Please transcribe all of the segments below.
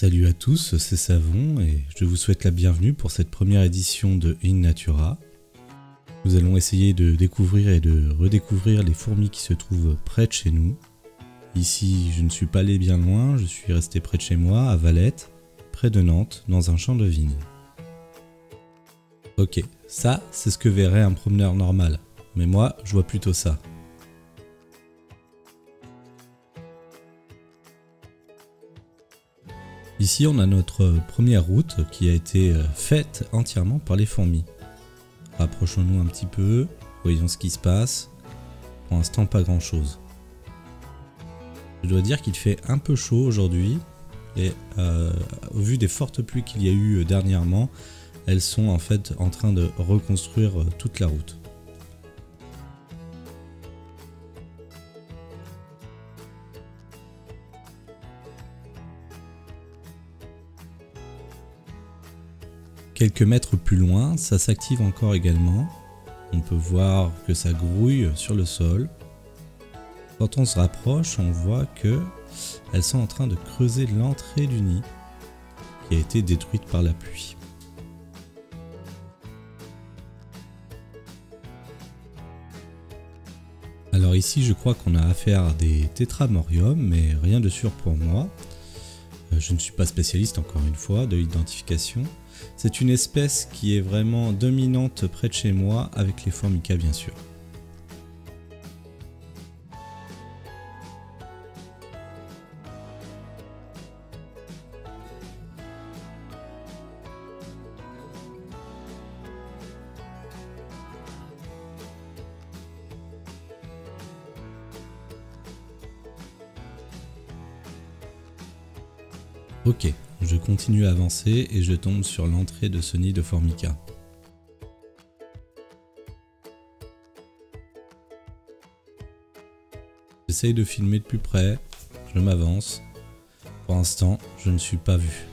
Salut à tous, c'est Savon et je vous souhaite la bienvenue pour cette première édition de In Natura. Nous allons essayer de découvrir et de redécouvrir les fourmis qui se trouvent près de chez nous. Ici, je ne suis pas allé bien loin, je suis resté près de chez moi, à Valette, près de Nantes, dans un champ de vigne. Ok, ça, c'est ce que verrait un promeneur normal, mais moi, je vois plutôt ça. Ici, on a notre première route qui a été faite entièrement par les fourmis. Rapprochons-nous un petit peu, voyons ce qui se passe. Pour l'instant, pas grand-chose. Je dois dire qu'il fait un peu chaud aujourd'hui et au vu des fortes pluies qu'il y a eu dernièrement, elles sont en fait en train de reconstruire toute la route. Quelques mètres plus loin, ça s'active encore également. On peut voir que ça grouille sur le sol. Quand on se rapproche, on voit que elles sont en train de creuser l'entrée du nid qui a été détruite par la pluie. Alors ici, je crois qu'on a affaire à des tétramoriums, mais rien de sûr pour moi. Je ne suis pas spécialiste, encore une fois, de l'identification. C'est une espèce qui est vraiment dominante près de chez moi, avec les Formica bien sûr. Ok, je continue à avancer et je tombe sur l'entrée de ce nid de Formica. J'essaye de filmer de plus près, je m'avance. Pour l'instant, je ne suis pas vu.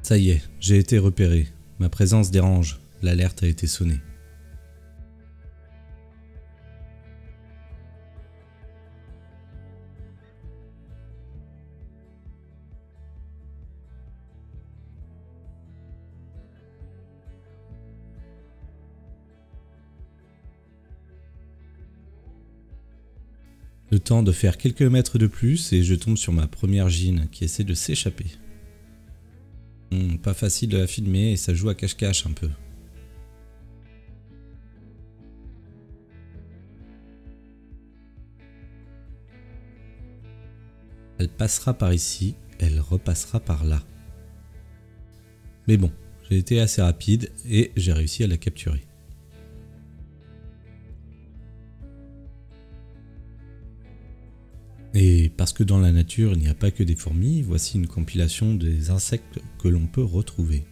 Ça y est, j'ai été repéré. Ma présence dérange. L'alerte a été sonnée. Le temps de faire quelques mètres de plus et je tombe sur ma première gine qui essaie de s'échapper. Pas facile de la filmer et ça joue à cache-cache un peu. Elle passera par ici, elle repassera par là. Mais bon, j'ai été assez rapide et j'ai réussi à la capturer. Et parce que dans la nature il n'y a pas que des fourmis, voici une compilation des insectes que l'on peut retrouver.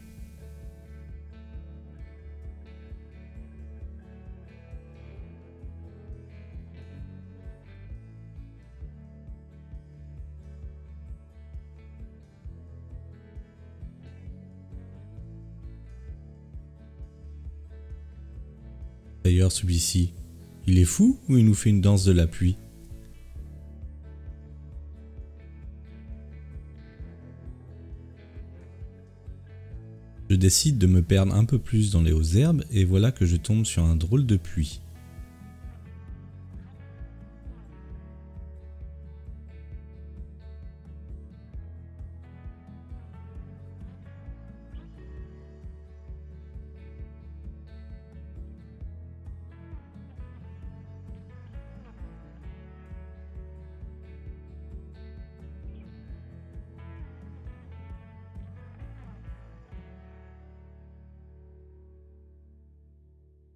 D'ailleurs celui-ci, il est fou ou il nous fait une danse de la pluie ? Je décide de me perdre un peu plus dans les hautes herbes et voilà que je tombe sur un drôle de puits.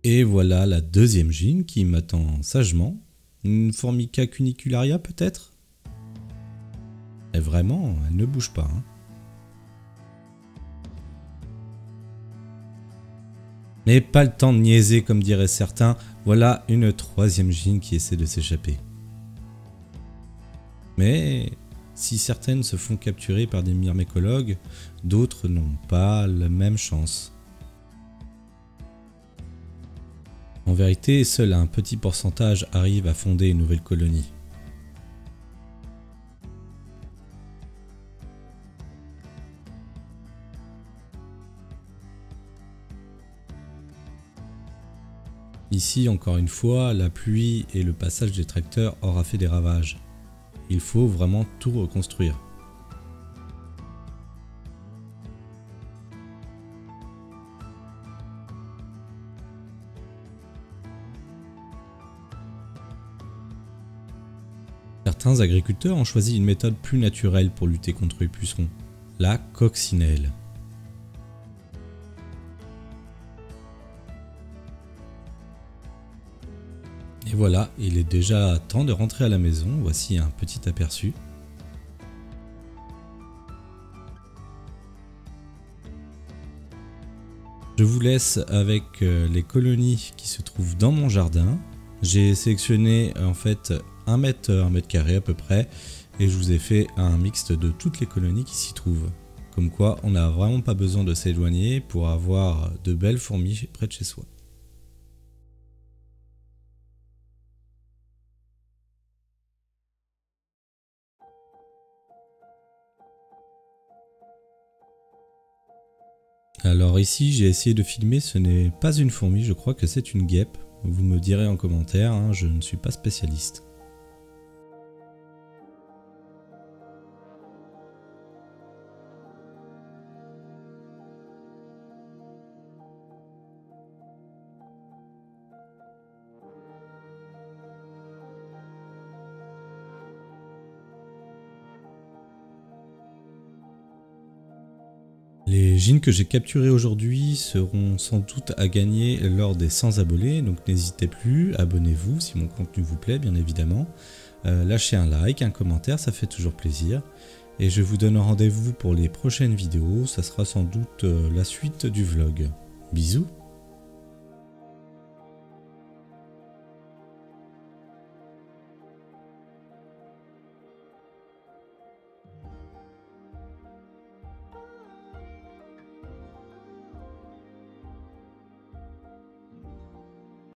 Et voilà la deuxième gine qui m'attend sagement. Une Formica cunicularia peut-être ? Et vraiment, elle ne bouge pas. Hein. Mais pas le temps de niaiser comme diraient certains. Voilà une troisième gine qui essaie de s'échapper. Mais si certaines se font capturer par des myrmécologues, d'autres n'ont pas la même chance. En vérité, seul un petit pourcentage arrive à fonder une nouvelle colonie. Ici, encore une fois, la pluie et le passage des tracteurs aura fait des ravages. Il faut vraiment tout reconstruire. Certains agriculteurs ont choisi une méthode plus naturelle pour lutter contre les pucerons, la coccinelle. Et voilà, il est déjà temps de rentrer à la maison, voici un petit aperçu. Je vous laisse avec les colonies qui se trouvent dans mon jardin. J'ai sélectionné en fait 1 mètre carré à peu près et je vous ai fait un mixte de toutes les colonies qui s'y trouvent. Comme quoi on n'a vraiment pas besoin de s'éloigner pour avoir de belles fourmis près de chez soi. Alors ici j'ai essayé de filmer, ce n'est pas une fourmi, je crois que c'est une guêpe. Vous me direz en commentaire, hein, je ne suis pas spécialiste. Les gines que j'ai capturées aujourd'hui seront sans doute à gagner lors des 100 abonnés, donc n'hésitez plus, abonnez-vous si mon contenu vous plaît bien évidemment. Lâchez un like, un commentaire, ça fait toujours plaisir. Et je vous donne rendez-vous pour les prochaines vidéos, ça sera sans doute la suite du vlog. Bisous!